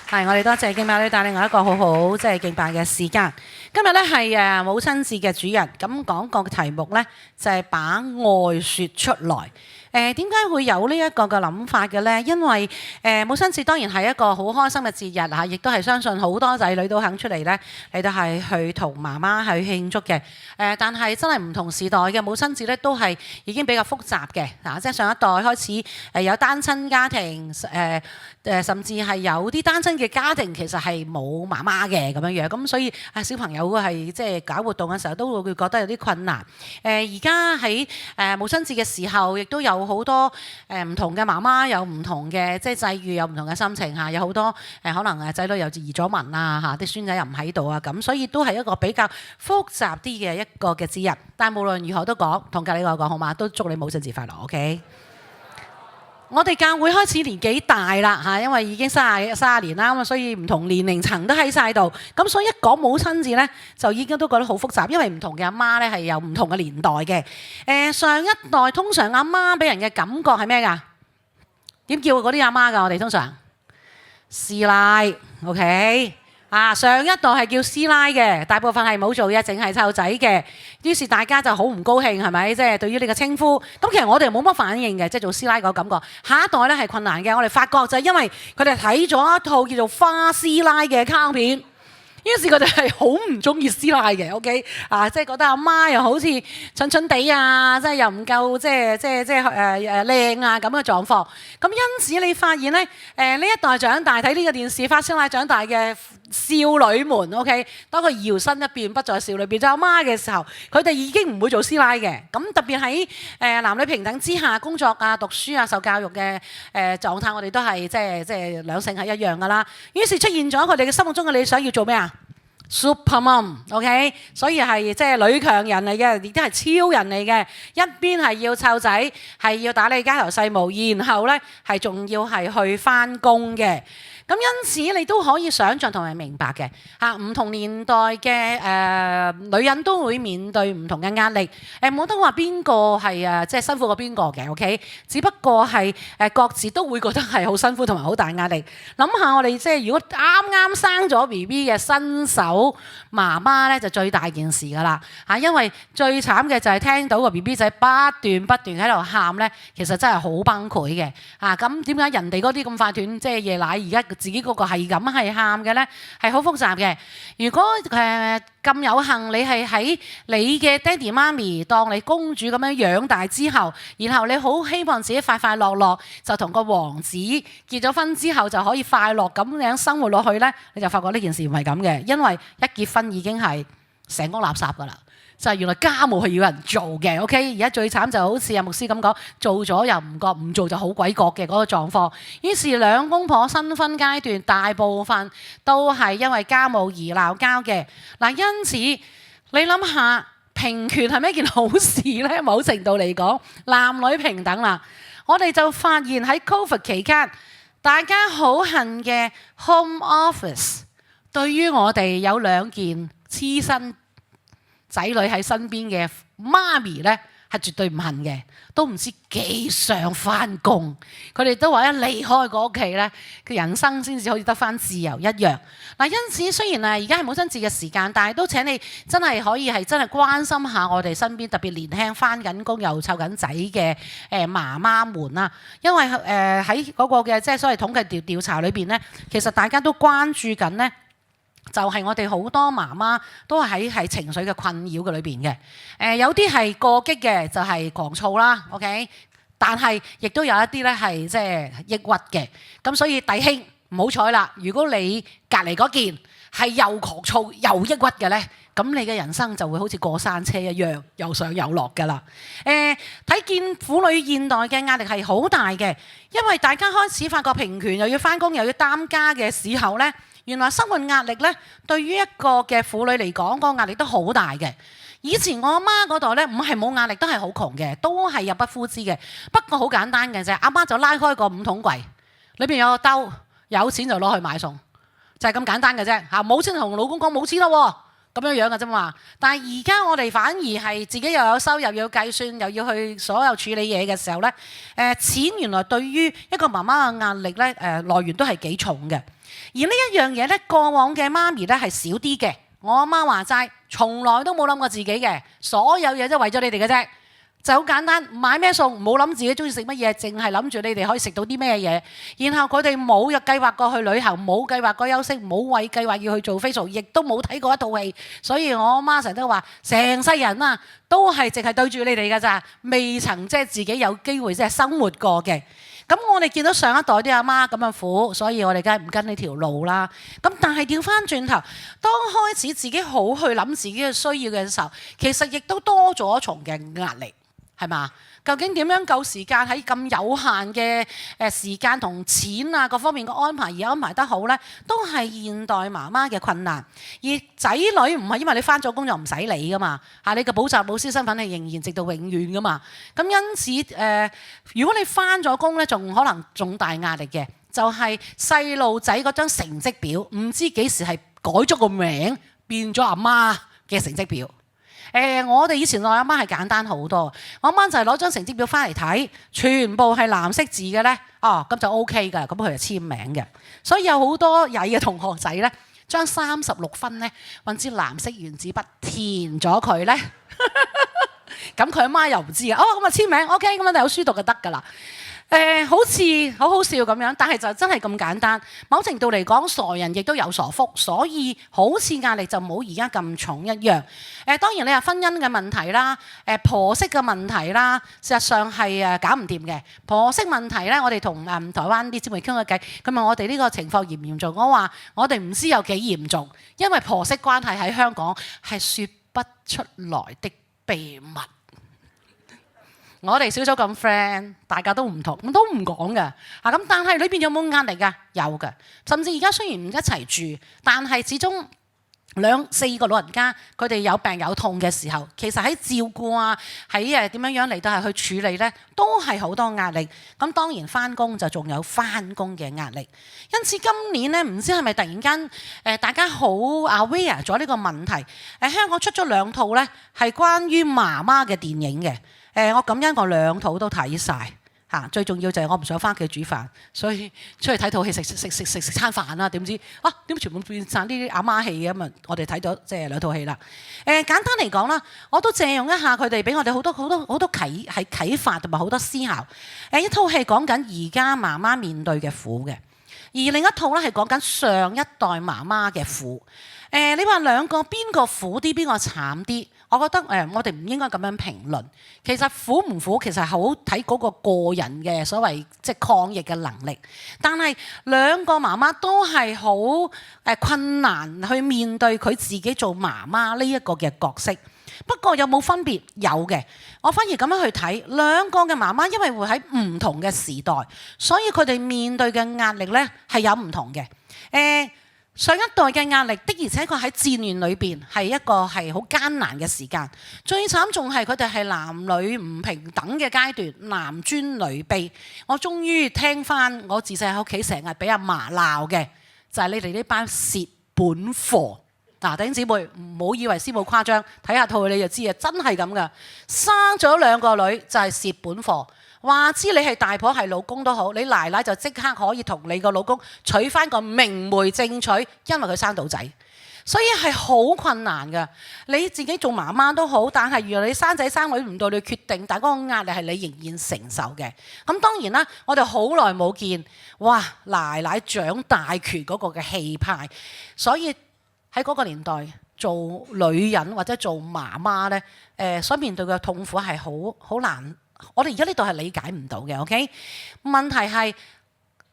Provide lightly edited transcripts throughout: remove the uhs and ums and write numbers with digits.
係，我哋多謝敬拜女帶領我一個好好即係敬拜嘅時間。今日咧係母親節嘅主日，咁講個題目咧就係把愛説出來。點解會有呢一個嘅諗法嘅咧？因為母親節當然係一個好開心嘅節日嚇，亦都係相信好多仔女都肯出嚟咧，你都係去同媽媽去慶祝嘅。但係真係唔同時代嘅母親節咧，都係已經比較複雜嘅嚇，即係上一代開始有單親家庭，甚至係有啲單親嘅家庭其實係冇媽媽嘅咁樣樣，咁所以小朋友係即係搞活動嘅時候都會覺得有啲困難。而家喺母親節嘅時候，亦都有好多唔同嘅媽媽有唔同嘅即係際遇，有唔同嘅心情嚇，有好多可能仔女又移咗民啊嚇，啲孫仔又唔喺度啊咁，所以都係一個比較複雜啲嘅一個嘅節日。但係無論如何都講，同隔離個講好嘛，都祝你母親節快樂 ，OK？我哋教會開始年紀大啦嚇，因為已經30年啦，咁所以唔同年齡層都喺晒度。咁所以一講母親節咧，就已經都覺得好複雜，因為唔同嘅阿媽咧係有唔同嘅年代嘅。上一代通常阿媽俾人嘅感覺係咩㗎？點叫嗰啲阿媽㗎？我哋通常師奶 ，OK？上一代係叫師奶嘅，大部分係冇做嘢，淨係湊仔嘅。於是大家就好唔高興，係咪？即係對於呢個稱呼，咁其實我哋冇乜反應嘅，即係做師奶嗰個感覺。下一代咧係困難嘅，我哋發覺就係因為佢哋睇咗一套叫做花師奶嘅卡通片。於是佢哋係好唔中意師奶嘅 ，OK？ 即係覺得阿媽又好似蠢蠢地啊，即係又唔夠即係靚啊咁嘅狀況。咁因此你發現咧，呢一代長大睇呢個電視花師奶長大嘅少女們 ，OK？ 當佢搖身一變不再少女變咗阿媽嘅時候，佢哋已經唔會做師奶嘅。咁特別喺男女平等之下，工作啊、讀書啊、受教育嘅狀態，我哋都係即係兩性係一樣噶啦。於是出現咗佢哋嘅心目中嘅理想要做咩啊？Super Mom，OK？ 所以係即係女強人嚟嘅，亦都係超人嚟嘅。一邊係要湊仔，係要打理家頭細務，然後咧係仲要係去返工嘅。咁因此你都可以想像同埋明白嘅嚇，唔同年代嘅女人都會面對唔同嘅壓力。冇得話邊個係即係辛苦過邊個嘅 ，OK？ 只不過係各自都會覺得係好辛苦同埋好大壓力。諗下我哋即係如果啱啱生咗 BB 嘅新手媽媽咧，就最大件事㗎啦嚇，因為最慘嘅就係聽到個 BB 仔不斷喺度喊咧，其實真係好崩潰嘅嚇。咁點解人哋嗰啲咁快斷即係夜奶，而家自己嗰個係咁係喊嘅咧，係好複雜嘅。如果咁有幸，你係喺你嘅爹哋媽咪當你公主咁樣養大之後，然後你好希望自己快快樂樂就同個王子結咗婚之後就可以快樂咁樣生活落去咧，你就發覺呢件事唔係咁嘅，因為一結婚已經係成屋垃圾㗎啦。就係原來家務係要人做嘅 ，OK？ 而家最慘就好似阿牧師咁講，做咗又唔覺，唔做就好鬼覺嘅嗰個狀況。於是兩公婆新婚階段大部分都係因為家務而鬧交嘅。嗱，因此你諗下，平權係咪一件好事呢？某程度嚟講，男女平等啦。我哋就發現喺 COVID 期間，大家好恨嘅 home office， 對於我哋有兩件黐身仔女喺身邊嘅媽咪呢，係絕對唔恨嘅，都唔知幾想返工。佢哋都話一離開個屋企呢，佢人生先至可以得返自由一樣。嗱，因此雖然而家係母親節嘅時間，但係都請你真係可以係真係關心下我哋身邊特別年輕返緊工又湊緊仔嘅媽媽們啦。因為喺嗰個嘅即係所謂統計調查裏邊呢，其實大家都關注緊呢。就係我哋好多媽媽都係情緒嘅困擾嘅裏邊嘅，有啲係過激嘅，就係狂躁啦 ，OK？ 但係亦都有一啲咧係即係抑鬱嘅，咁所以弟兄唔好彩啦，如果你隔離嗰件係又狂躁又抑鬱嘅咧，咁你嘅人生就會好似過山車一樣，有上有落㗎啦。睇見婦女現代嘅壓力係好大嘅，因為大家開始發覺平權又要返工又要擔家嘅時候咧。原來生活壓力咧，對於一個嘅婦女嚟講，個壓力都好大嘅。以前我阿媽嗰代咧，唔係冇壓力，都係好窮嘅，都係入不敷支嘅。不過好簡單嘅啫，阿媽就拉開個5桶櫃，裏邊有個兜，有錢就攞去買餸，就係咁簡單嘅啫嚇。冇錢同老公講冇錢咯，咁樣嘅啫嘛。但係而家我哋反而係自己又有收入，又要計算，又要去所有處理嘢嘅時候呢，錢原來對於一個媽媽嘅壓力呢，來源都係幾重嘅。而呢一樣嘢呢，過往嘅媽咪呢係少啲嘅。我阿媽話齋，從來都冇諗過自己嘅，所有嘢都為咗你哋嘅啫。就好簡單，買咩餸唔好諗自己中意食乜嘢，淨係諗住你哋可以食到啲咩嘢。然後佢哋冇計劃過去旅行，冇計劃過休息，冇為計劃要去做 facial，亦都冇睇過一套戲。所以我阿媽成日都話，成世人啊都係淨係對住你哋㗎咋，未曾即係自己有機會即係生活過嘅。咁我哋見到上一代啲阿媽咁樣苦，所以我哋梗係唔跟呢條路啦。咁但係調翻轉頭，當開始自己好去諗自己嘅需要嘅時候，其實亦都多咗一重嘅壓力。係嘛？究竟點樣夠時間喺咁有限嘅時間同錢啊各方面嘅安排而安排得好呢？都係現代媽媽嘅困難。而仔女唔係因為你返咗工就唔使理噶嘛，你嘅補習老師身份係仍然直到永遠噶嘛。咁因此如果你返咗工呢，仲可能仲大壓力嘅，就係細路仔嗰張成績表，唔知幾時係改咗個名變咗阿媽嘅成績表。我哋以前我阿媽係簡單好多，我阿媽就係攞張成績表翻嚟睇，全部係藍色字嘅呢。咁就 OK 㗎，咁佢就簽名嘅。所以有好多曳嘅同學仔呢，將36分呢揾支藍色原子筆填咗佢呢。咁佢阿媽又唔知啊，咁啊簽名 OK，咁樣有書讀就得㗎啦。好似好好笑咁樣，但係就真係咁簡單。某程度嚟講，傻人亦都有傻福，所以好似壓力就冇而家咁重一樣。當然你話婚姻嘅問題啦，婆媳嘅問題啦，事實上係搞唔掂嘅。婆媳問題呢，我哋同台灣啲姊妹傾過偈，佢問我哋呢個情況嚴唔嚴重？我話我哋唔知有幾嚴重，因為婆媳關係喺香港係說不出來的秘密。我哋小組咁 friend，大家都唔同，都唔講嘅。咁但係裏邊有冇壓力㗎？有嘅。甚至而家雖然唔一齊住，但係始終4個老人家，佢哋有病有痛嘅時候，其實喺照顧啊，喺點樣嚟到係去處理呢，都係好多壓力。咁當然返工就仲有返工嘅壓力。因此今年呢，唔知係咪突然間大家好 aware 咗呢個問題？香港出咗2套呢，係關於媽媽嘅電影嘅。我感恩我2套都睇晒。最重要就係我唔想翻屋企煮飯，所以出去睇套戲食餐飯啦。點知點全部變晒啲阿媽戲嘅咁啊！我哋睇咗即係2套戲啦。簡單嚟講啦，我都借用一下佢哋俾我哋好多啟發同埋好多思考。一套戲講緊而家媽媽面對嘅苦嘅，而另一套咧係講緊上一代媽媽嘅苦。你話兩個邊個苦啲，邊個慘啲？我覺得我哋唔應該咁樣評論。其實苦唔苦，其實係好睇嗰個人嘅所謂即係抗疫嘅能力。但係兩個媽媽都係好困難去面對佢自己做媽媽呢一個嘅角色。不過有冇分別？有嘅。我反而咁樣去睇，兩個嘅媽媽因為會喺唔同嘅時代，所以佢哋面對嘅壓力呢係有唔同嘅。上一代嘅壓力的而且確喺戰亂裏邊係一個係好艱難嘅時間，最慘仲係佢哋係男女唔平等嘅階段，男尊女卑。我終於聽翻我自細喺屋企成日俾阿嫲鬧嘅，就係你哋呢班蝕本貨。弟兄姊妹唔好以為師母誇張，睇下套你就知啊，真係咁噶。生咗2個女就係蝕本貨。話知你係大婆係老公都好，你奶奶就即刻可以同你個老公娶翻個明媒正娶，因為佢生到仔，所以係好困難噶。你自己做媽媽都好，但係原來你生仔生女唔到你決定，但係嗰個壓力係你仍然承受嘅。咁當然啦，我哋好耐冇見，哇！奶奶掌大權嗰個嘅氣派，所以喺嗰個年代做女人或者做媽媽呢，所面對嘅痛苦係好難。我哋而家呢度係理解唔到嘅 ，OK？ 問題係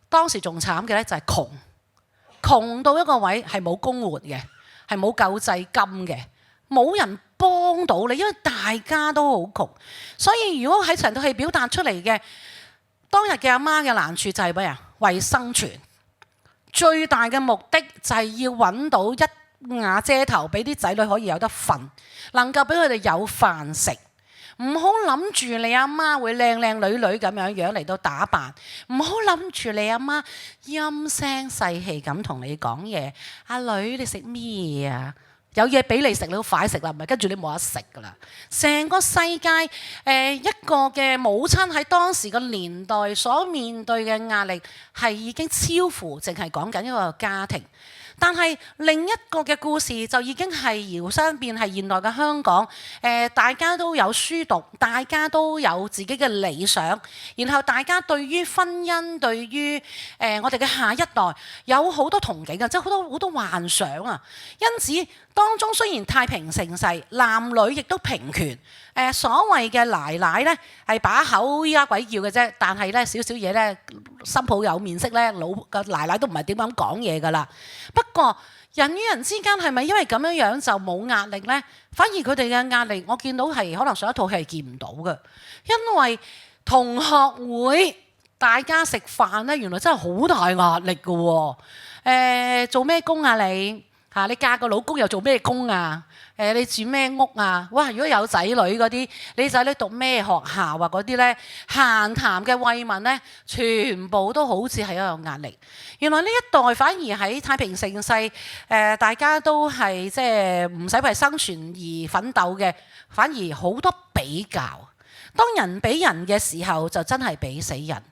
當時仲慘嘅咧，就係窮到一個位係冇公援嘅，係冇救濟金嘅，冇人幫到你，因為大家都好窮。所以如果喺成套戲表達出嚟嘅當日嘅阿媽嘅難處就係咩啊？為生存，最大嘅目的就係要揾到一瓦遮頭，俾啲仔女可以有得瞓，能夠俾佢哋有飯食。唔好諗住你阿媽會靚靚女女咁樣嚟到打扮，唔好諗住你阿媽陰聲細氣咁同你講嘢。阿女你食咩啊？有嘢俾你食，你都快食啦，唔係跟住你冇得食噶啦。成個世界一個嘅母親喺當時個年代所面對嘅壓力係已經超乎淨係講緊一個家庭。但係另一個嘅故事就已經係搖身變係現代嘅香港，大家都有書讀，大家都有自己嘅理想，然後大家對於婚姻，對於我哋嘅下一代有好多憧憬啊，即係好多幻想啊。因此當中雖然太平盛世，男女亦都平權。所謂嘅奶奶呢係把口依家鬼叫嘅啫，但係呢少少嘢呢，新抱有面色呢，老個奶奶都唔係點樣講嘢㗎啦。不過人與人之間係咪因為咁樣樣就冇壓力呢？反而佢哋嘅壓力，我見到係可能上一套戲係見唔到嘅，因為同學會大家食飯呢，原來真係好大壓力㗎喎。做咩工啊你？嚇！你嫁個老公又做咩工啊？你住咩屋啊？哇！如果有仔女嗰啲，你仔女讀咩學校啊？嗰啲呢，閒談嘅慰問呢，全部都好似係一個壓力。原來呢一代反而喺太平盛世，大家都係即係唔使為生存而奮鬥嘅，反而好多比較。當人比人嘅時候，就真係比死人。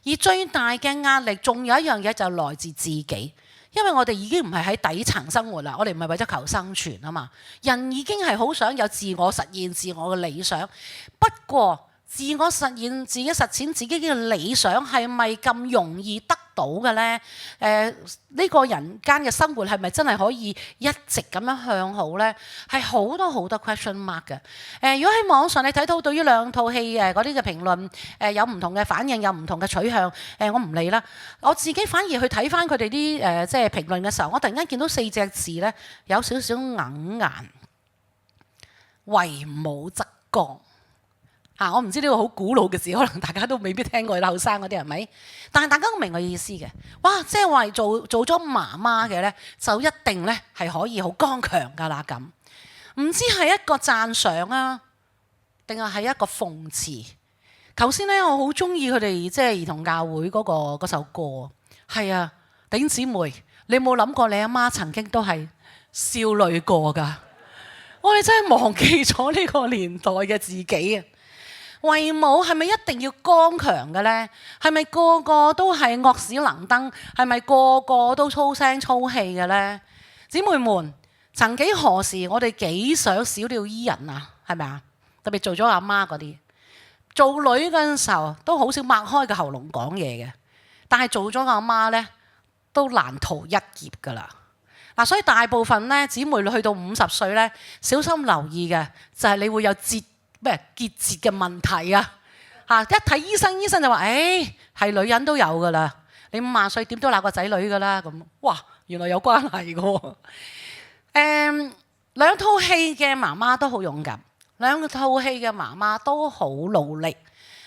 而最大嘅壓力，仲有一樣嘢就來自自己。因為我哋已經唔係喺底層生活啦，我哋唔係為咗求生存啊嘛。人已經係好想有自我實現、自我嘅理想。不過自我實現、自己實踐自己嘅理想係咪咁容易得到嘅呢？呢個人間嘅生活係咪真係可以一直咁樣向好呢？係好多好多 question mark 嘅。如果喺網上你睇到對於兩套戲嗰啲嘅評論，有唔同嘅反應，有唔同嘅取向，我唔理啦。我自己反而去睇翻佢哋啲即係評論嘅時候，我突然間見到4隻字呢，有少少哽眼，為母則剛。我唔知呢個好古老嘅字，可能大家都未必聽過，後生嗰啲係咪？但係大家都明我意思嘅。哇！即係話做咗媽媽嘅呢，就一定呢係可以好剛強㗎啦咁。唔知係一個讚賞啊，定係一個諷刺？頭先呢，我好中意佢哋即係兒童教會嗰首歌。係啊，弟兄姊妹，你有冇諗過你阿媽曾經都係少女過㗎？我哋真係忘記咗呢個年代嘅自己啊！為母係咪一定要剛強嘅呢？係咪個個都係惡死能登？係咪個個都粗聲粗氣嘅呢？姊妹們，曾幾何時我哋幾想小鳥依人啊？係咪啊？特別做咗阿媽嗰啲，做女嗰陣時候都好少擘開個喉嚨講嘢嘅，但係做咗阿媽呢，都難逃一劫㗎啦。所以大部分呢，姊妹去到50歲呢，小心留意嘅就係你會有結節嘅問題啊！一睇醫生，醫生就話：係女人都有㗎啦。你50歲點都鬧個仔女㗎啦。咁哇，原來有關係㗎喎。兩套戲嘅媽媽都好勇敢，兩套戲嘅媽媽都好努力。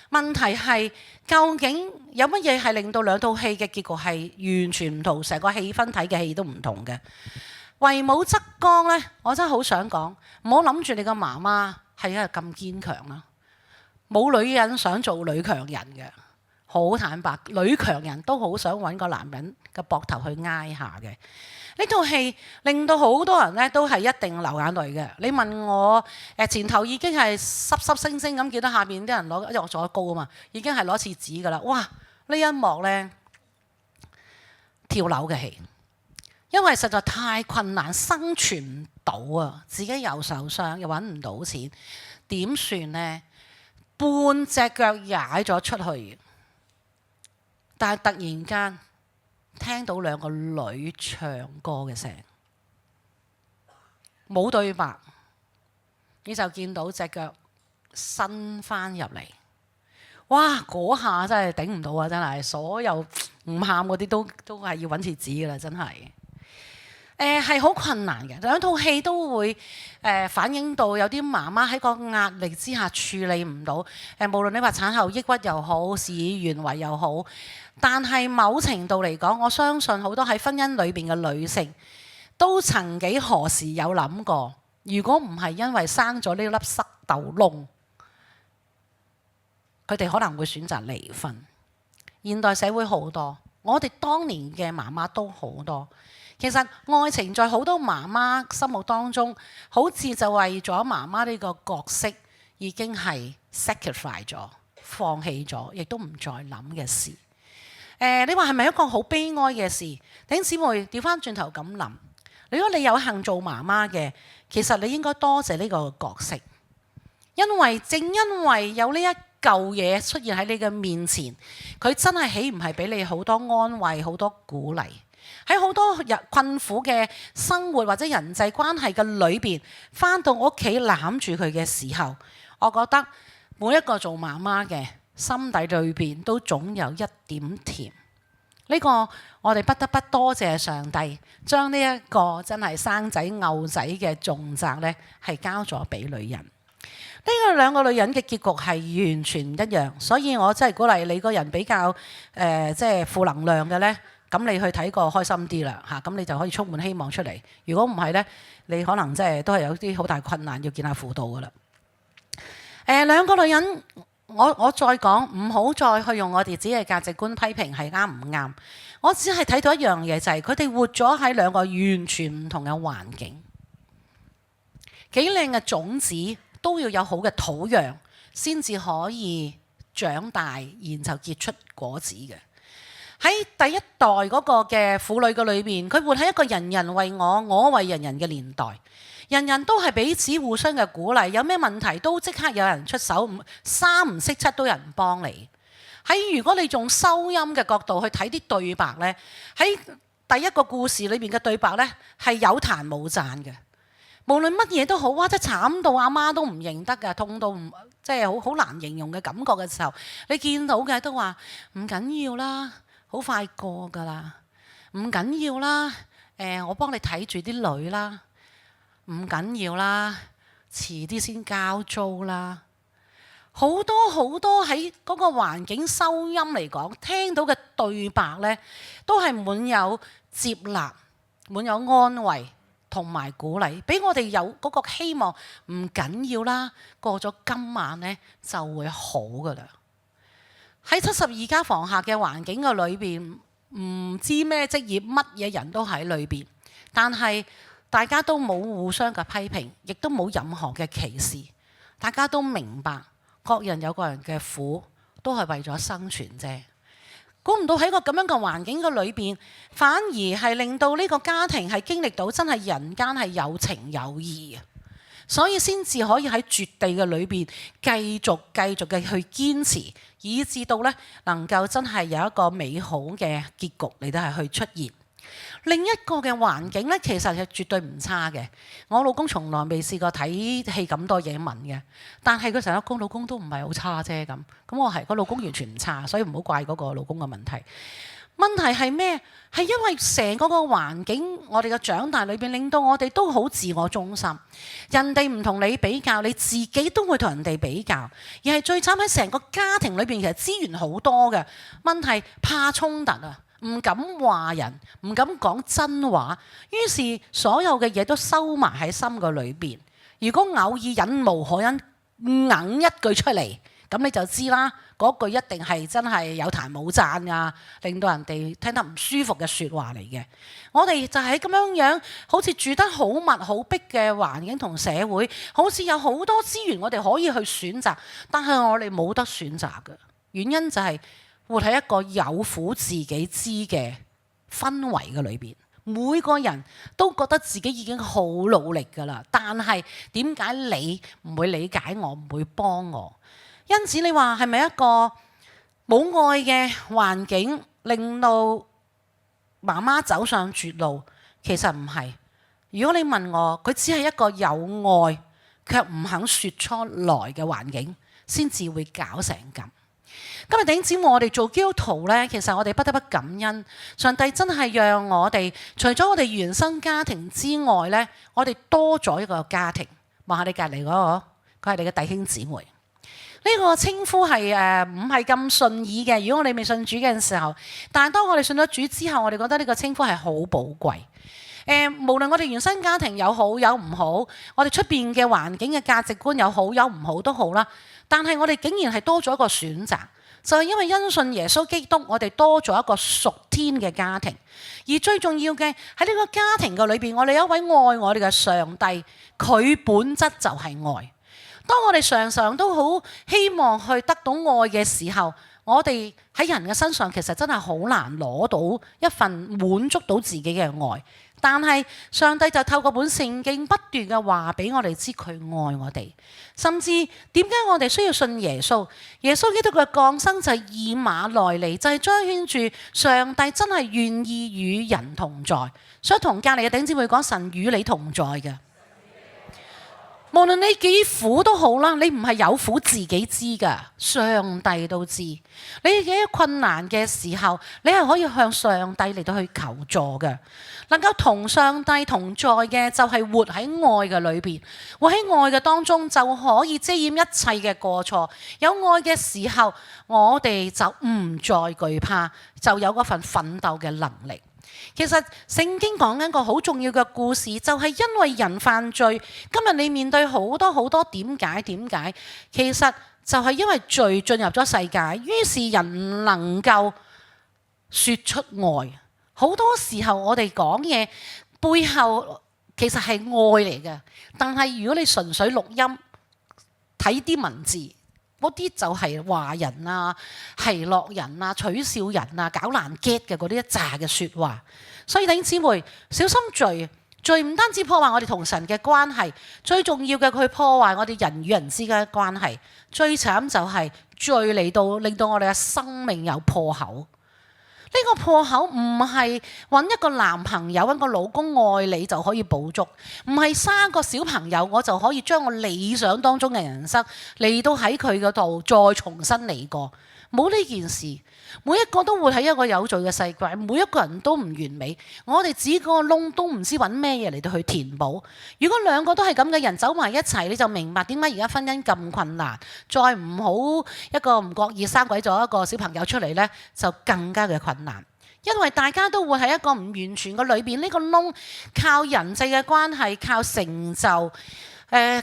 問題係究竟有乜嘢係令到兩套戲嘅結局係完全唔同，成個氣氛睇嘅戲都唔同嘅？為母則剛呢，我真係好想講，唔好諗住你個媽媽係因為咁堅強啦，冇女人想做女強人嘅，好坦白，女強人都好想揾個男人嘅膊頭去挨下嘅。呢套戲令到好多人呢都係一定流眼淚嘅。你問我前頭已經係濕星星咁，見到下面啲人攞，因為我坐得高啊嘛，已經係攞廁紙㗎啦。哇！呢一幕呢，跳樓嘅戲，因為實在太困難，生存唔到啊，自己又受傷又揾唔到錢，點算呢？半隻腳踩咗出去，但係突然間聽到兩個女唱歌嘅聲，冇對白，你就見到隻腳伸翻入嚟。哇！嗰下真係頂唔到啊！真係所有唔喊嗰啲都係要揾廁紙㗎啦，真係。係好困難嘅，兩套戲都會反映到有啲媽媽喺個壓力之下處理唔到。無論你話產後抑鬱又好，事與願違又好，但係某程度嚟講，我相信好多喺婚姻裏邊嘅女性都曾幾何時有諗過，如果唔係因為生咗呢粒塞豆窿，佢哋可能會選擇離婚。現代社會好多，我哋當年嘅媽媽都好多。其實愛情在好多媽媽心目當中，好似就為咗媽媽呢個角色已經係 sacrifice 咗、放棄咗，亦都唔再諗嘅事。你話係咪一個好悲哀嘅事？弟兄姊妹調翻轉頭咁諗，如果你有幸做媽媽嘅，其實你應該多謝呢個角色，正因為有呢一嚿嘢出現喺你嘅面前，佢真係豈唔係俾你好多安慰、好多鼓勵？喺好多困苦嘅生活或者人際關係嘅裏邊，返到屋企攬住佢嘅時候，我覺得每一個做媽媽嘅心底裏邊都總有一點甜。呢個我哋不得不多謝上帝，將呢一個真係生仔漚仔嘅重責呢，係交咗俾女人。呢個兩個女人嘅結局係完全唔一樣，所以我真係鼓勵你個人比較即係負能量嘅呢，咁你去睇個開心啲啦嚇，咁你就可以充滿希望出嚟。如果唔係呢，你可能即係都係有啲好大困難要見下輔導噶啦。兩個女人，我再講，唔好再去用我哋自己嘅價值觀批評係啱唔啱。我只係睇到一樣嘢，就係佢哋活咗喺兩個完全唔同嘅環境，幾靚嘅種子都要有好嘅土壤，先至可以長大，然後結出果子嘅。喺第一代嗰個嘅婦女嘅裏邊，佢活喺一個人人為我，我為人人嘅年代，人人都係彼此互相嘅鼓勵，有咩問題都即刻有人出手，三唔識七都有人幫你。喺如果你用收音嘅角度去睇啲對白呢，喺第一個故事裏邊嘅對白呢，係有彈冇讚嘅。無論乜嘢都好，哇！即係慘到阿媽都唔認得㗎，痛到唔即係好難形容嘅感覺嘅時候，你見到嘅都話唔緊要啦，好快過㗎啦，唔緊要啦，我幫你睇住啲女啦，唔緊要啦，遲啲先交租啦。好多喺嗰個環境收音嚟講，聽到嘅對白呢，都係滿有接納、滿有安慰同埋鼓勵，俾我哋有嗰個希望。唔緊要啦，過咗今晚呢就會好噶啦。喺72家房客嘅環境嘅裏邊，唔知咩職業，乜嘢人都喺裏邊，但係大家都冇互相嘅批評，亦都冇任何嘅歧視，大家都明白。各人有各人嘅苦，都係為咗生存啫。估唔到喺個咁樣嘅環境嘅裏邊，反而係令到呢個家庭係經歷到真係人間係有情有義啊！所以先至可以喺絕地嘅裏邊繼續嘅去堅持，以至到呢能夠真係有一個美好嘅結局嚟到係去出現。另一個嘅環境呢，其實係絕對唔差嘅。我老公從來未試過睇戲咁多嘢聞嘅，但係佢成日講老公都唔係好差啫咁。咁我係個老公完全唔差，所以唔好怪嗰個老公嘅問題。問題係咩？係因為成個環境，我哋嘅長大裏邊，令到我哋都好自我中心。人哋唔同你比較，你自己都會同人哋比較。而係最慘喺成個家庭裏邊，其實資源好多嘅問題，怕衝突啊！唔敢話人，唔敢講真話，於是所有嘅嘢都收埋喺心個裏邊。如果偶爾忍無可忍，硬一句出嚟，咁你就知啦，嗰句一定係真係有彈冇讚啊，令到人哋聽得唔舒服嘅説話嚟嘅。我哋就喺咁樣，好似住得好密好逼嘅環境同社會，好似有好多資源我哋可以去選擇，但係我哋冇得選擇嘅原因就係活喺一個有苦自己知嘅氛圍嘅裏邊，每個人都覺得自己已經好努力㗎啦，但係點解你唔會理解我，唔會幫我？因此你話係咪一個冇愛嘅環境令到媽媽走上絕路？其實唔係。如果你問我，佢只係一個有愛卻唔肯説出來嘅環境，先至會搞成咁。今日弟兄姊妹，我哋做基督徒呢，其實我哋不得不感恩，上帝真係讓我哋除咗我哋原生家庭之外呢，我哋多咗一個家庭。望下你隔離嗰個，佢係你嘅弟兄姊妹。呢個稱呼係唔係咁順耳嘅。如果我哋未信主嘅時候，但係當我哋信咗主之後，我哋覺得呢個稱呼係好寶貴。無論我哋原生家庭有好有唔好，我哋出邊嘅環境嘅價值觀有好有唔好都好啦。但係我哋竟然係多咗一個選擇，就係因為因信耶穌基督，我哋多咗一個屬天嘅家庭。而最重要嘅喺呢個家庭嘅裏邊，我哋有一位愛我哋嘅上帝，佢本質就係愛。當我哋常常都好希望去得到愛嘅時候，我哋喺人嘅身上其實真係好難攞到一份滿足到自己嘅愛。但係上帝就透過本聖經不斷嘅話俾我哋知佢愛我哋，甚至點解我哋需要信耶穌？耶穌基督嘅降生就係以馬內利，就係彰顯住上帝真係願意與人同在。所以同隔離嘅弟兄姊妹講，神與你同在嘅。無論你幾苦都好啦，你唔係有苦自己知㗎，上帝都知。你幾困難嘅時候，你係可以向上帝嚟到去求助嘅。能夠同上帝同在嘅，就係活喺愛嘅裏邊，活喺愛嘅當中就可以遮掩一切嘅過錯。有愛嘅時候，我哋就唔再懼怕，就有嗰份奮鬥嘅能力。其實聖經講緊一個好重要嘅故事，就係因為人犯罪，今日你面對好多點解？其實就係因為罪進入咗世界，於是人唔能夠說出愛。好多時候我哋講嘢背後其實係愛嚟嘅，但係如果你純粹錄音睇啲文字，嗰啲就係話人啊、奚落人啊、取笑人啊、搞爛 get 嘅嗰啲一紮嘅説話。所以弟兄姊妹小心罪，罪唔單止破壞我哋同神嘅關係，最重要嘅佢破壞我哋人與人之間嘅關係。最慘就係罪嚟到令到我哋嘅生命有破口。呢個破口唔係揾一個男朋友、揾個老公愛你就可以補足，唔係生個小朋友我就可以將我理想當中嘅人生嚟到喺佢嗰度再重新嚟過，冇呢件事。每一個都活喺一個有罪嘅世界，每一個人都唔完美，我哋自己個窿都唔知揾咩嘢嚟到去填補。如果兩個都係咁嘅人走埋一齊，你就明白點解而家婚姻咁困難。再唔好一個唔覺意生鬼咗一個小朋友出嚟呢，就更加嘅困難。因為大家都會喺一個唔完全嘅裏邊，呢個窿靠人際嘅關係，靠成就，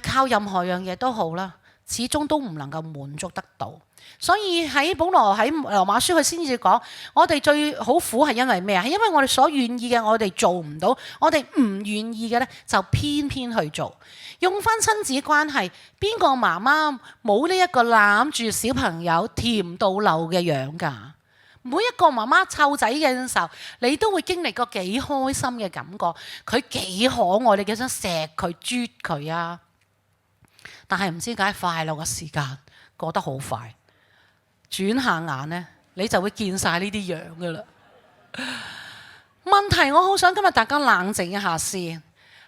靠任何樣嘢都好啦，始終都唔能夠滿足得到。所以喺保羅喺羅馬書佢先至講，我哋最好苦係因為咩啊？係因為我哋所願意嘅我哋做唔到，我哋唔願意嘅呢就偏偏去做。用翻親子關係，邊個媽媽冇呢一個攬住小朋友甜到漏嘅樣㗎？每一個媽媽湊仔嘅時候，你都會經歷過幾開心嘅感覺，佢幾可愛，你幾想錫佢、啜佢啊！但係唔知點解快樂嘅時間過得好快。轉下眼呢，你就會見晒呢啲樣噶啦。問題我好想今日大家冷靜一下先。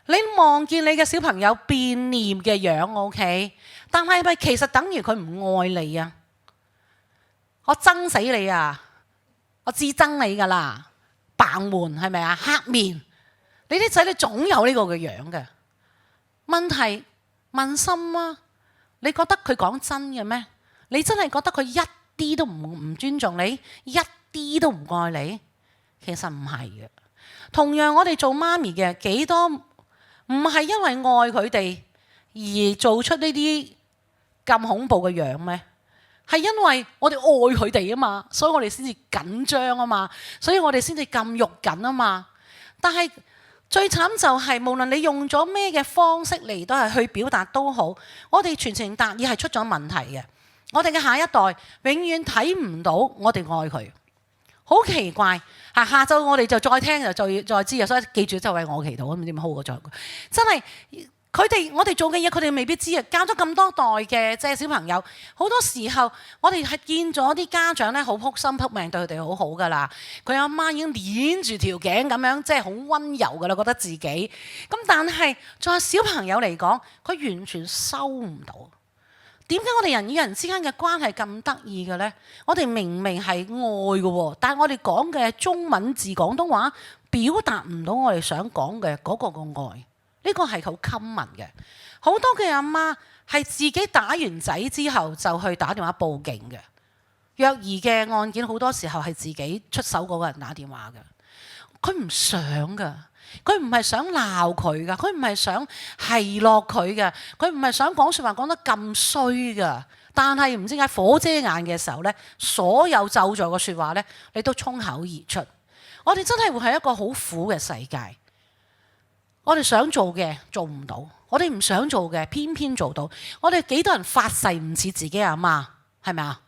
你望見你嘅小朋友變臉嘅樣 OK， 但係咪其實等於佢唔愛你啊？我憎死你啊！我至憎你噶啦，扮悶係咪啊？黑面，你啲仔女總有呢個嘅樣嘅。問題問心啊，你覺得佢講真嘅咩？你真係覺得佢一啲都唔尊重你，一啲都唔愛你？其實唔係嘅。同樣我哋做媽咪嘅幾多唔係因為愛佢哋而做出呢啲咁恐怖嘅樣咩？係因為我哋愛佢哋啊嘛，所以我哋先至緊張啊嘛，所以我哋先至咁肉緊啊嘛。但係最慘就係無論你用咗咩嘅方式嚟都係去表達都好，我哋傳情達意係出咗問題嘅。我哋嘅下一代永遠睇唔到我哋愛佢，好奇怪嚇！下晝我哋就再聽就再知啊，所以記住就為我祈禱，唔知點 hold 個再真係佢哋我哋做嘅嘢，佢哋未必知啊！教咗咁多代嘅即係小朋友，好多時候我哋係見咗啲家長咧，好撲心撲命對佢哋好好噶啦。佢阿媽已經捏住條頸咁樣，即係好溫柔噶啦，覺得自己咁。但係作為小朋友嚟講，佢完全收唔到。點解我哋人與人之間嘅關係咁得意嘅呢？我哋明明係愛嘅喎，但係我哋講嘅中文字廣東話表達唔到我哋想講嘅嗰個嘅愛。呢個係好 common 嘅。好多嘅阿媽係自己打完仔之後就去打電話報警嘅。虐兒嘅案件好多時候係自己出手嗰個人打電話嘅。佢唔想㗎。佢唔係想鬧佢噶，佢唔係想奚落佢嘅，佢唔係想講説話講得咁衰噶，但係唔知點解火遮眼嘅時候呢，所有咒詛嘅説話呢，你都衝口而出。我哋真係會係一個好苦嘅世界。我哋想做嘅做唔到，我哋唔想做嘅偏偏做到。我哋幾多人發誓唔似自己阿媽，係咪啊？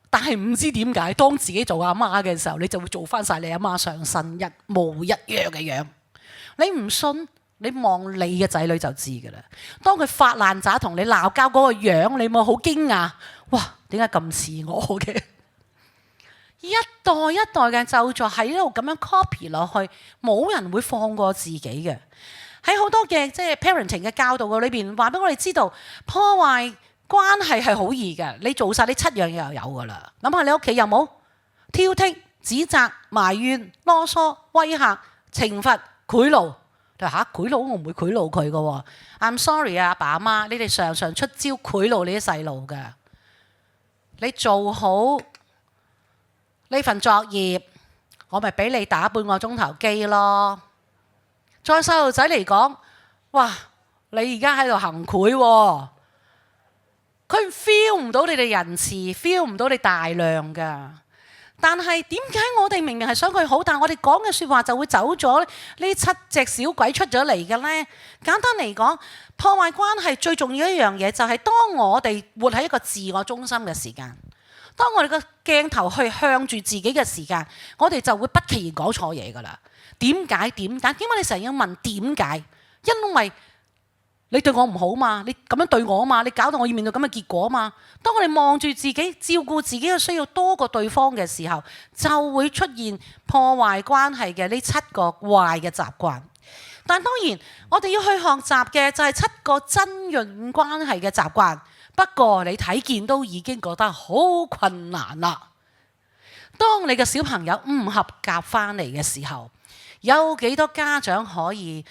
但係唔知點解，當自己做阿媽嘅時候，你就會做翻晒你阿媽上身一模一樣嘅樣。你唔信，你望你嘅仔女就知㗎啦。當佢發爛渣同你鬧交嗰個樣，你咪好驚訝。哇！點解咁似我嘅？一代一代嘅咒詛喺度咁樣 copy 落去，冇人會放過自己嘅。喺好多嘅即係 parenting 嘅教導嘅裏邊，話俾我哋知道破壞關係係好易嘅。你做晒呢7樣嘢就有㗎啦。諗下你屋企有冇挑剔、指責、埋怨、囉嗦、威嚇、懲罰、賄賂？你話嚇賄賂，我唔會賄賂佢嘅喎。I'm sorry 啊，阿爸阿媽，你哋常常出招賄賂你啲細路㗎。你做好呢份作業，我咪俾你打半個鐘頭機咯。再細路仔嚟講，哇！你而家喺度行賄喎，佢 feel 唔到你哋仁慈 ，feel 唔到你大量㗎。但係點解我哋明明係想佢好，但係我哋講嘅説話就會走咗呢7隻小鬼出咗嚟嘅呢？簡單嚟講，破壞關係最重要一樣嘢就係當我哋活喺一個自我中心嘅時間。當我哋個鏡頭去向住自己嘅時間，我哋就會不期然講錯嘢㗎啦。點解？點解你成日要問點解？因為你對我唔好嘛，你咁樣對我啊嘛，你搞到我要面對咁嘅結果啊嘛。當我哋望住自己照顧自己嘅需要多過對方嘅時候，就會出現破壞關係嘅呢7個壞嘅習慣。但當然，我哋要去學習嘅就係7個增潤關係嘅習慣。不過你睇見都已經覺得好困難啦。當你嘅小朋友唔合格翻嚟嘅時候，有幾多家長可以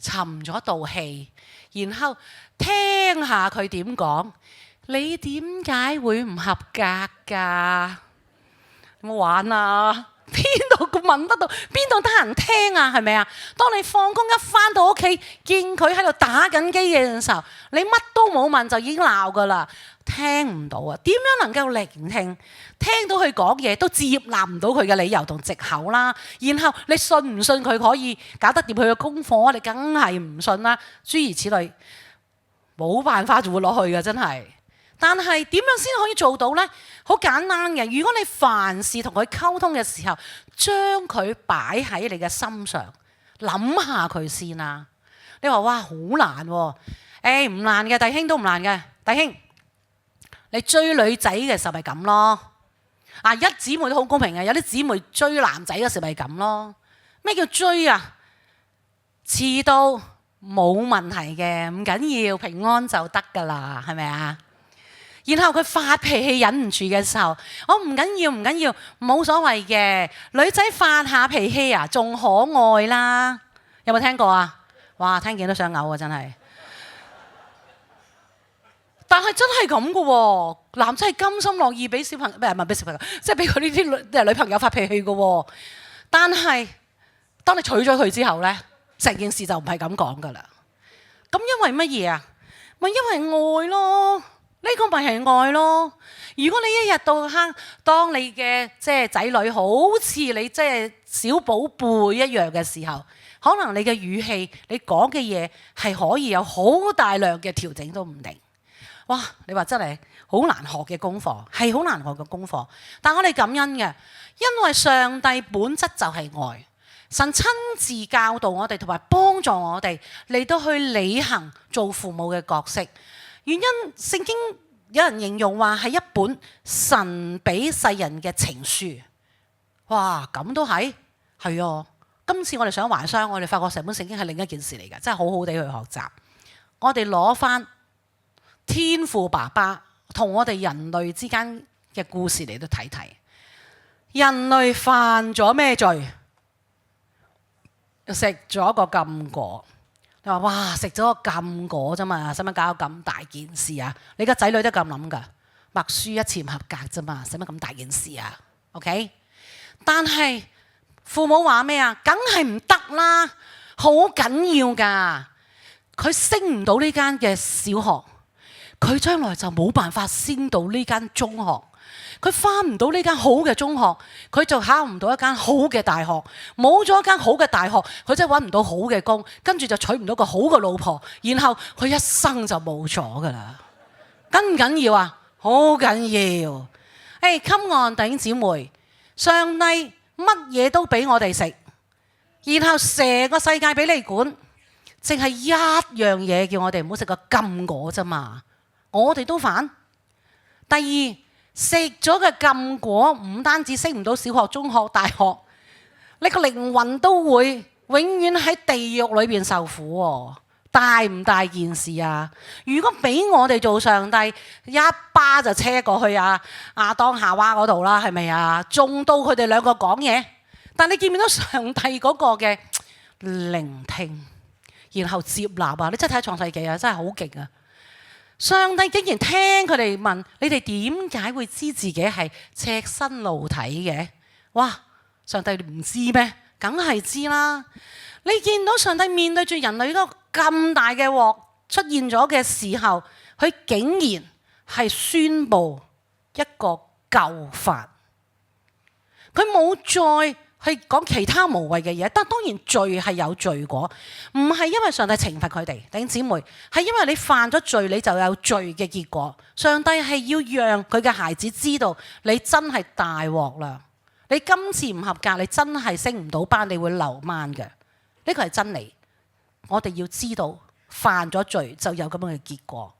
沉咗道氣，然後聽下佢點講？你點解會唔合格㗎？有冇玩啊？邊度問得到？邊度得閒聽啊？係咪啊？當你放工一返到屋企，見佢喺度打緊機嘅時候，你乜都冇問就已經鬧㗎啦，聽唔到啊！點樣能夠聆聽？聽到佢講嘢都接納唔到佢嘅理由同藉口啦。然後你信唔信佢可以搞得掂佢嘅功課？你梗係唔信啦。諸如此類，冇辦法活落去嘅真係。但係點樣先可以做到呢？好簡單嘅，如果你凡事同佢溝通嘅時候，將佢擺喺你嘅心上，諗下佢先啦。你話哇好難喎，唔難嘅，弟兄都唔難嘅。弟兄，你追女仔嘅時候咪咁咯。一姊妹都好公平嘅，有啲姊妹追男仔嘅時候咪咁咯。咩叫追啊？遲到冇問題嘅，唔緊要，平安就得㗎啦，係咪啊？然後佢發脾氣忍唔住嘅時候，我唔緊要，唔緊要，冇所謂嘅。女仔發下脾氣啊，仲可愛啦。有冇聽過啊？哇，聽見都想嘔啊！真係。但係真係咁嘅喎，男仔係甘心樂意俾小朋友，唔係俾小朋友，即係俾佢呢啲女朋友發脾氣嘅喎。但係當你娶咗佢之後呢，成件事就唔係咁講㗎啦。咁因為乜嘢啊？咪因為愛咯。呢個咪係愛咯。如果你一日到黑當你嘅即係仔女好似你即係小寶貝一樣嘅時候，可能你嘅語氣、你講嘅嘢係可以有好大量嘅調整都唔定。哇！你話真係好難學嘅功課，係好難學嘅功課。但我哋感恩嘅，因為上帝本質就係愛，神親自教導我哋同埋幫助我哋嚟到去履行做父母嘅角色。原因聖經有人形容話係一本神俾世人嘅情書。哇！咁都係啊！今次我哋上環商，我哋發覺成本聖經係另一件事嚟㗎，真係好好地去學習。我哋攞翻天父爸爸同我哋人類之間嘅故事嚟到睇睇，人類犯咗咩罪？食咗個禁果。你話哇，食咗個禁果啫嘛，使乜搞到咁大件事啊？你個仔女都咁諗㗎，默書一次唔合格啫嘛，使乜咁大件事啊 ？OK， 但係父母話咩啊？梗係唔得啦，好緊要㗎。佢升唔到呢間嘅小學，佢將來就冇辦法升到呢間中學。佢返唔到呢間好嘅中學，佢就考唔到一間好嘅大學。冇咗一間好嘅大學，佢真係揾唔到好嘅工，跟住就娶唔到個好嘅老婆，然後佢一生就冇咗㗎啦。緊唔緊要啊？好緊要。Come on，弟兄姊妹，上帝乜嘢都俾我哋食，然後成個世界俾你管，淨係一樣嘢叫我哋唔好食個禁果啫嘛。我哋都反。第二，食咗嘅禁果唔單止升唔到小學、中學、大學，你個靈魂都會永遠喺地獄裏邊受苦喎。大唔大件事啊？如果俾我哋做上帝，一巴就車過去亞當夏娃嗰度啦，係咪啊？種到佢哋兩個講嘢，但你見唔見到上帝嗰個嘅聆聽，然後接納啊？你真係睇創世記啊，真係好勁啊！上帝竟然聽佢哋問，你哋點解會知自己係赤身露體嘅？哇！上帝唔知咩？梗係知啦！你見到上帝面對住人類嗰個咁大嘅鑊出現咗嘅時候，佢竟然係宣布一個救法，佢冇再去講其他無謂嘅嘢。但當然罪係有罪果，唔係因為上帝懲罰佢哋，弟兄姊妹，係因為你犯咗罪，你就有罪嘅結果。上帝係要讓佢嘅孩子知道，你真係大鑊啦！你今次唔合格，你真係升唔到班，你會留班嘅。呢個係真理，我哋要知道犯咗罪就有咁樣嘅結果。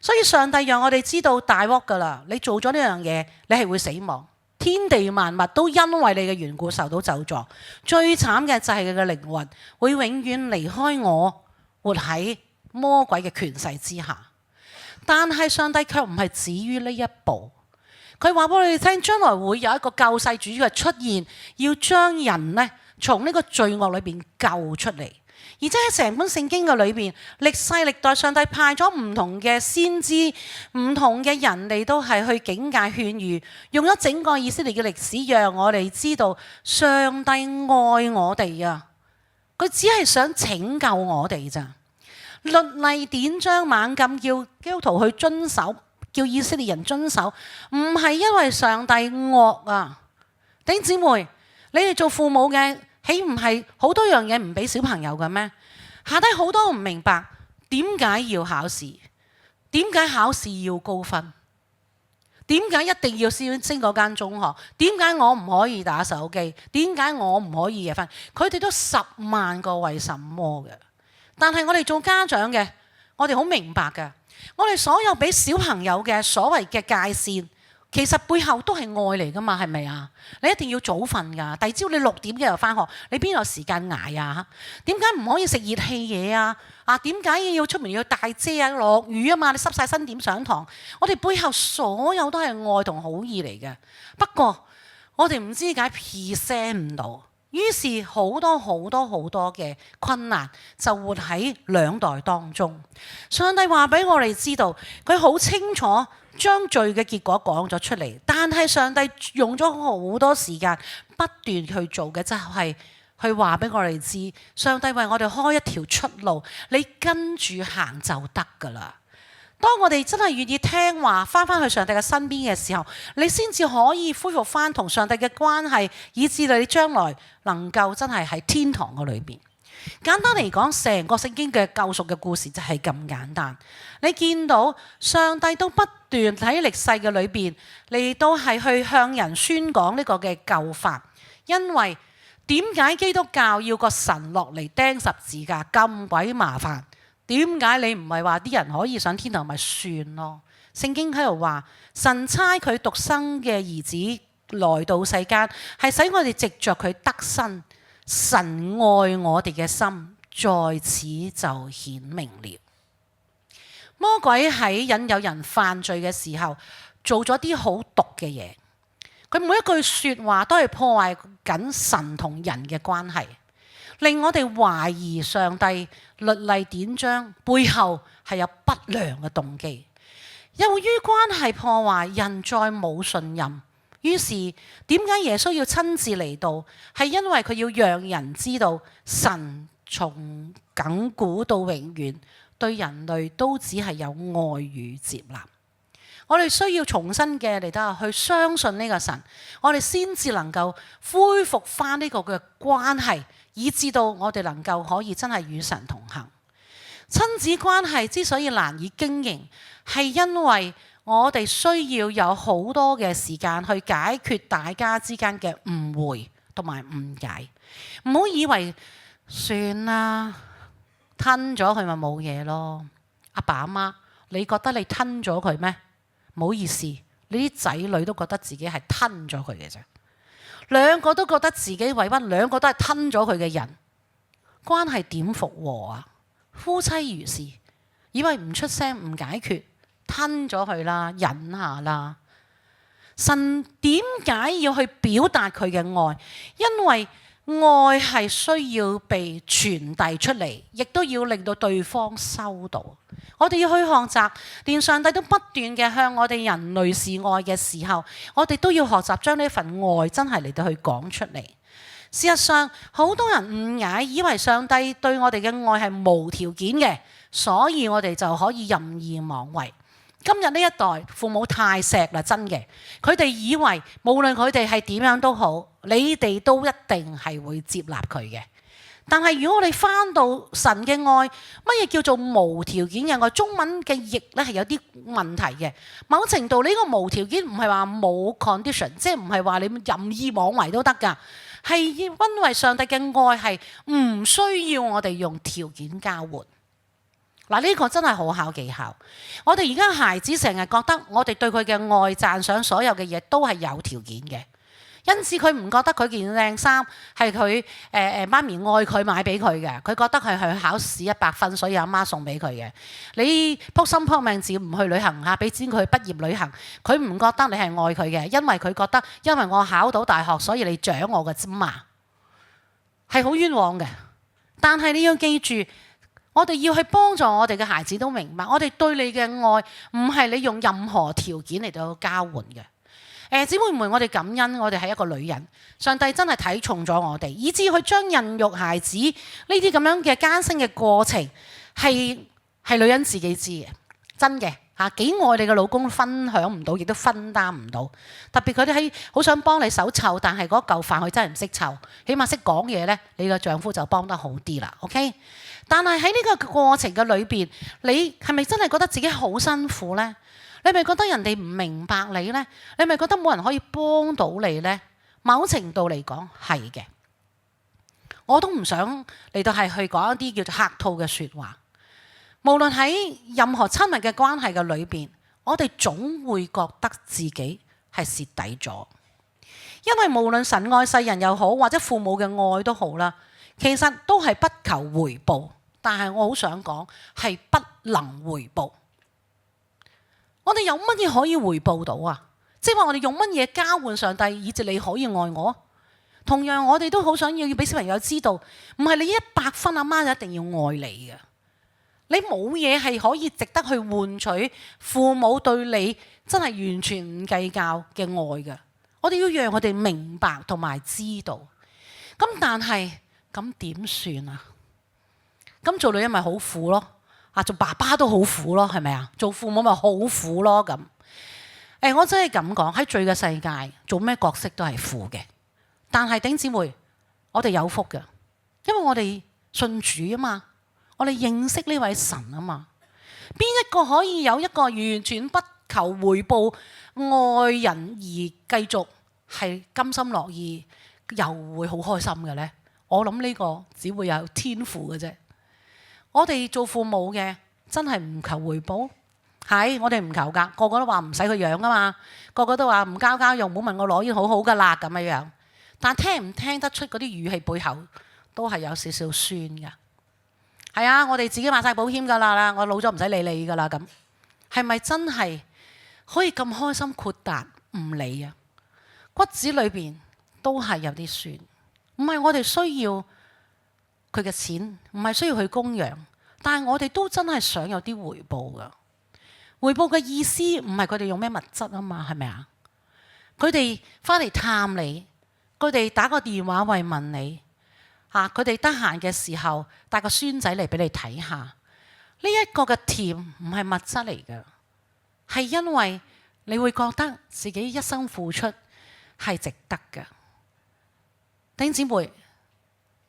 所以上帝讓我哋知道大鑊㗎啦，你做咗呢樣嘢，你係會死亡。天地萬物都因為你嘅緣故受到咒詛。最慘嘅就係佢嘅靈魂會永遠離開我，活喺魔鬼嘅權勢之下。但係上帝卻唔係止於呢一步，佢話俾我哋聽，將來會有一個救世主嘅出現，要將人呢從呢個罪惡裏邊救出嚟。而且喺成本聖經嘅裏邊，歷世歷代上帝派咗唔同嘅先知、唔同嘅人嚟都係去警戒勸喻，用咗整個以色列嘅歷史，讓我哋知道上帝愛我哋啊！佢只係想拯救我哋咋。律例典章猛咁叫基督徒去遵守，叫以色列人遵守，唔係因為上帝惡啊！弟兄姊妹，你哋做父母嘅，豈唔係好多樣嘢唔俾小朋友嘅咩？下低好多唔明白點解要考試，點解考試要高分，點解一定要先升嗰間中學，點解我唔可以打手機，點解我唔可以夜瞓？佢哋都10萬個為什麼嘅。但係我哋做家長嘅，我哋好明白嘅，我哋所有俾小朋友嘅所謂嘅界線，其實背後都係愛嚟㗎嘛，係咪啊？你一定要早瞓㗎，第二朝你6點嘅又返學，你邊有時間捱啊？點解唔可以食熱氣嘢啊？點解要出門要帶遮啊？落雨啊嘛，你濕晒身點上堂？我哋背後所有都係愛同好意嚟嘅。不過我哋唔知點解 present 唔到，於是好多嘅困難就活喺兩代當中。上帝話俾我哋知道，佢好清楚將罪嘅結果講咗出嚟，但係上帝用咗好多時間不斷去做嘅，就係去話俾我哋知，上帝為我哋開一條出路，你跟住行就得㗎啦。當我哋真係願意聽話，翻去上帝嘅身邊嘅時候，你先至可以恢復翻同上帝嘅關係，以至你將來能夠真係喺天堂嘅裏邊。簡單嚟講，成個聖經嘅救贖嘅故事就係咁簡單。你見到上帝都不斷喺歷世嘅裏邊，你都係去向人宣講呢個嘅救法。因為點解基督教要個神落嚟釘十字架咁鬼麻煩？點解你唔係話啲人可以上天堂咪算咯？聖經喺度話，神差佢獨生嘅兒子來到世間，係使我哋藉着佢得生。神愛我哋嘅心在此就顯明了。魔鬼喺引誘人犯罪嘅時候，做咗啲好毒嘅嘢。佢每一句說話都係破壞緊神同人嘅關係，令我哋懷疑上帝律例典章背後係有不良嘅動機。由於關係破壞，人再冇信任。於是點解耶穌要親自嚟到？係因為佢要讓人知道神從亙古到永遠對人類都只係有愛與接納。我哋需要重新嘅嚟到去相信呢個神，我哋先至能夠恢復翻呢個嘅關係，以至到我哋能夠可以真係與神同行。親子關係之所以難以經營，係因為我哋需要有好多嘅時間去解決大家之間嘅誤會同埋誤解。唔好以為算啦，吞咗佢咪冇嘢咯。阿爸阿媽，你覺得你吞咗佢咩？唔好意思，你啲仔女都覺得自己係吞咗佢嘅啫。兩個都覺得自己委屈，兩個都係吞咗佢嘅人，關係點復和啊？夫妻如是，以為唔出聲唔解決，吞咗佢啦，忍下啦。神點解要去表達佢嘅愛？因為愛係需要被傳遞出嚟，亦都要令到對方收到。我哋要去學習，連上帝都不斷嘅向我哋人類示愛嘅時候，我哋都要學習將呢份愛真係嚟到去講出嚟。事實上，好多人誤解，以為上帝對我哋嘅愛係無條件嘅，所以我哋就可以任意妄為。今日呢一代父母太錫啦，真嘅，佢哋以為無論佢哋係點樣都好，你哋都一定係會接納佢嘅。但係如果我哋翻到神嘅愛，乜嘢叫做無條件嘅愛？中文嘅譯咧係有啲問題嘅。某程度呢個無條件唔係話冇 condition， 即係唔係話你任意妄為都得㗎，係因為上帝嘅愛係唔需要我哋用條件交換。嗱，呢個真係好考技巧。我哋而家孩子成日覺得我哋對佢嘅愛讚賞所有嘅嘢都係有條件嘅。因此佢唔覺得佢件靚衫係佢媽咪愛佢買俾佢嘅，佢覺得係去考試100分，所以阿媽送俾佢嘅。你撲心撲命自唔去旅行嚇，俾錢佢去畢業旅行，佢唔覺得你係愛佢嘅，因為佢覺得因為我考到大學，所以你獎我嘅啫嘛，係好冤枉嘅。但係你要記住，我哋要去幫助我哋嘅孩子都明白，我哋對你嘅愛唔係你用任何條件嚟到交換嘅。姊妹們，我哋感恩，我哋係一個女人，上帝真係睇重咗我哋，以至去將孕育孩子呢啲咁樣嘅艱辛嘅過程係女人自己知嘅，真嘅嚇，幾愛你嘅老公分享唔到，亦都分擔唔到。特別佢哋係好想幫你手湊，但係嗰嚿飯佢真係唔識湊，起碼識講嘢呢，你嘅丈夫就幫得好啲啦。OK， 但係喺呢個過程嘅裏邊，你係咪真係覺得自己好辛苦呢？你咪覺得人哋唔明白你呢？你咪覺得冇人可以幫到你呢？某程度嚟講係嘅，我都唔想嚟到係去講一啲叫做客套嘅説話。無論喺任何親密嘅關係嘅裏邊，我哋總會覺得自己係蝕底咗，因為無論神愛世人又好，或者父母嘅愛都好啦，其實都係不求回報。但係我好想講係不能回報。我哋有乜嘢可以回報到啊？即係話我哋用乜嘢交換上帝，以至你可以愛我？同樣我哋都好想要俾小朋友知道，唔係你100分阿媽就一定要愛你嘅。你冇嘢係可以值得去換取父母對你真係完全唔計較嘅愛嘅。我哋要讓佢哋明白同埋知道。咁但係咁點算啊？咁做女人咪好苦咯。做爸爸都好苦咯，係咪啊？做父母咪好苦咯咁。我真係咁講，喺罪嘅世界，做咩角色都係苦嘅。但係弟兄姊妹，我哋有福嘅，因為我哋信主啊嘛，我哋認識呢位神啊嘛。邊一個可以有一個完全不求回報愛人而繼續係甘心樂意又會好開心嘅呢？我諗呢個只會有天父嘅啫。我哋做父母嘅真係唔求回報，係我哋唔求㗎，個個都話唔使佢養啊嘛，個個都話唔交用，唔好問我攞已經好好㗎啦咁樣。但聽唔聽得出嗰啲語氣背後都係有少少酸㗎。係啊，我哋自己買晒保險㗎啦，我老咗唔使理你㗎啦咁。係咪真係可以咁開心豁達唔理啊？骨子裏邊都係有啲酸，唔係我哋需要佢嘅錢，唔係需要佢供養，但係我哋都真係想有啲回報㗎。回報嘅意思唔係佢哋用咩物質啊嘛，係咪啊？佢哋翻嚟探你，佢哋打個電話慰問你，佢哋得閒嘅時候帶個孫仔嚟俾你睇下，一個嘅甜唔係物質嚟嘅，係因為你會覺得自己一生付出係值得嘅。弟兄姊妹，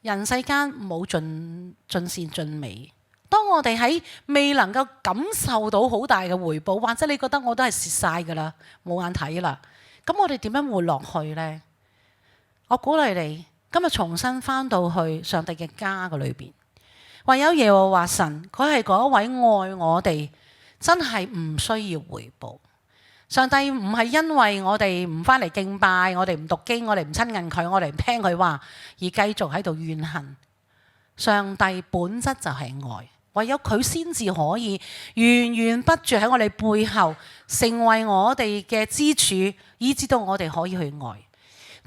人世間冇盡善盡美。當我哋喺未能夠感受到好大嘅回報，或者你覺得我都係蝕晒㗎啦，冇眼睇啦，咁我哋點樣活落去呢？我鼓勵你今日重新返到去上帝嘅家嘅裏邊，唯有耶和華神，佢係嗰一位愛我哋，真係唔需要回報。上帝唔係因為我哋唔返嚟敬拜，我哋唔讀經，我哋唔親近佢，我哋唔聽佢話，而繼續喺度怨恨。上帝本質就係愛。唯有佢先至可以源源不絕喺我哋背後成為我哋嘅支柱，以至到我哋可以去愛。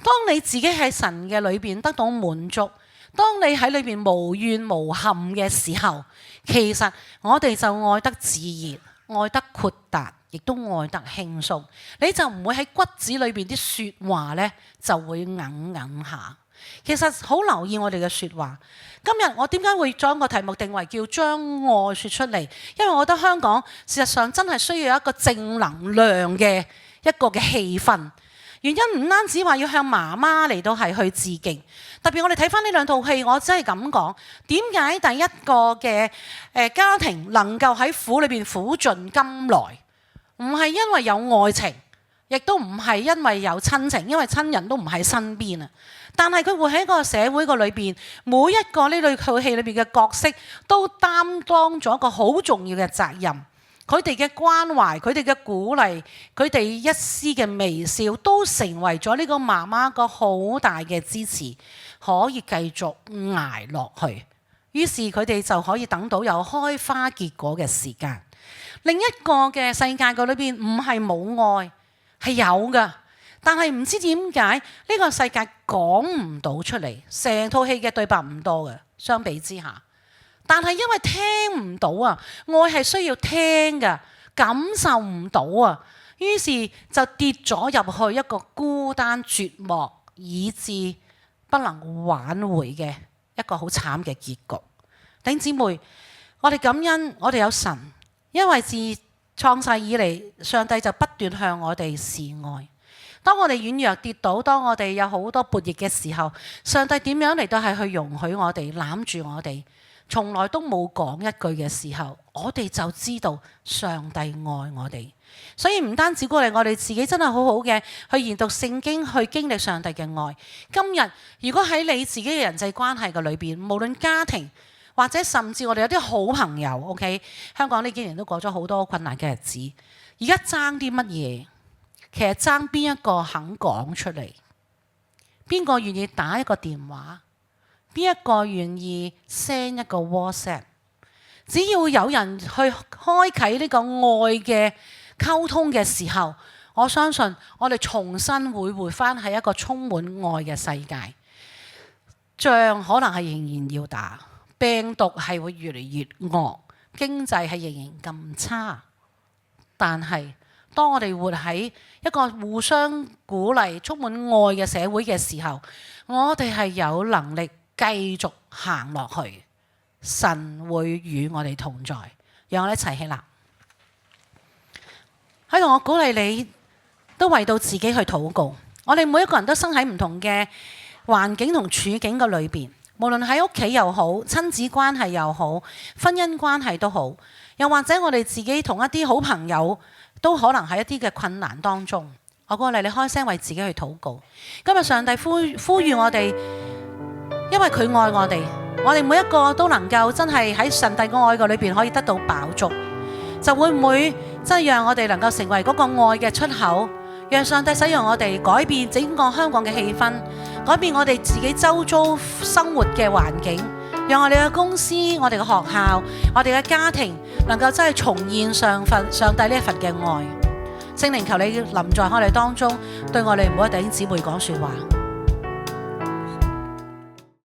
當你自己喺神嘅裏邊得到滿足，當你喺裏邊無怨無憾嘅時候，其實我哋就愛得自然，愛得豁達，亦都愛得輕鬆。你就唔會喺骨子裏邊啲説話呢就會硬下。其實好留意我哋嘅説話。今日我點解會將個題目定為叫將愛説出嚟？因為我覺得香港事實上真係需要一個正能量嘅一個嘅氣氛。原因唔單止話要向媽媽嚟到係去致敬，特別我哋睇翻呢兩套戲，我真係咁講。點解第一個嘅家庭能夠喺苦裏邊苦盡甘來？唔係因為有愛情，亦都唔係因為有親情，因為親人都唔喺身邊啊。但係佢會喺個社會個裏邊，每一個呢類套戲裏邊嘅角色都擔當咗一個好重要嘅責任。佢哋嘅關懷，佢哋嘅鼓勵，佢哋一絲嘅微笑，都成為咗呢個媽媽個好大嘅支持，可以繼續捱落去。於是佢哋就可以等到有開花結果嘅時間。另一個嘅世界個裏邊唔係冇愛，係有㗎。但係唔知點解呢個世界講唔到出嚟，成套戲嘅對白唔多嘅，相比之下。但係因為聽唔到啊，愛係需要聽㗎，感受唔到啊，於是就跌咗入去一個孤單絕望，以致不能挽回嘅一個好慘嘅結局。弟兄姊妹，我哋感恩，我哋有神，因為自創世以嚟，上帝就不斷向我哋示愛。當我哋軟弱跌倒，當我哋有好多悖逆嘅時候，上帝點樣嚟到係去容許我哋攬住我哋，從來都冇講一句嘅時候，我哋就知道上帝愛我哋。所以唔單止鼓勵我哋自己真係好好嘅去研讀聖經，去經歷上帝嘅愛。今日如果喺你自己嘅人際關係嘅裏邊，無論家庭或者甚至我哋有啲好朋友 ，OK， 香港呢幾年都過咗好多困難嘅日子，而家爭啲乜嘢？其實爭邊一個肯講出嚟，邊個願意打一個電話，邊一個願意 send 一個 WhatsApp， 只要有人去開啟呢個愛嘅溝通嘅時候，我相信我哋重新會回返喺一個充滿愛嘅世界。仗可能係仍然要打，病毒係會越嚟越惡，經濟係仍然咁差，但係當我哋活喺一個互相鼓勵、充滿愛嘅社會嘅時候，我哋係有能力繼續行落去。神會與我哋同在，讓我哋一齊起立。喺度，我鼓勵你都為到自己去禱告。我哋每一個人都生喺唔同嘅環境同處境嘅裏邊，無論喺屋企又好、親子關係又好、婚姻關係都好，又或者我哋自己同一啲好朋友，都可能喺一啲嘅困難當中，我鼓勵你開聲為自己去禱告。今日上帝呼籲我哋，因為佢愛我哋，我哋每一個都能夠真係喺上帝嘅愛嘅裏邊可以得到飽足，就會唔會真係讓我哋能夠成為嗰個愛嘅出口，讓上帝使用我哋改變整個香港嘅氣氛，改變我哋自己周遭生活嘅環境，讓我哋嘅公司、我哋嘅學校、我哋嘅家庭能夠真係重現上帝呢一份嘅愛。聖靈，求你臨在我哋當中，對我哋每一弟兄姊妹講說話。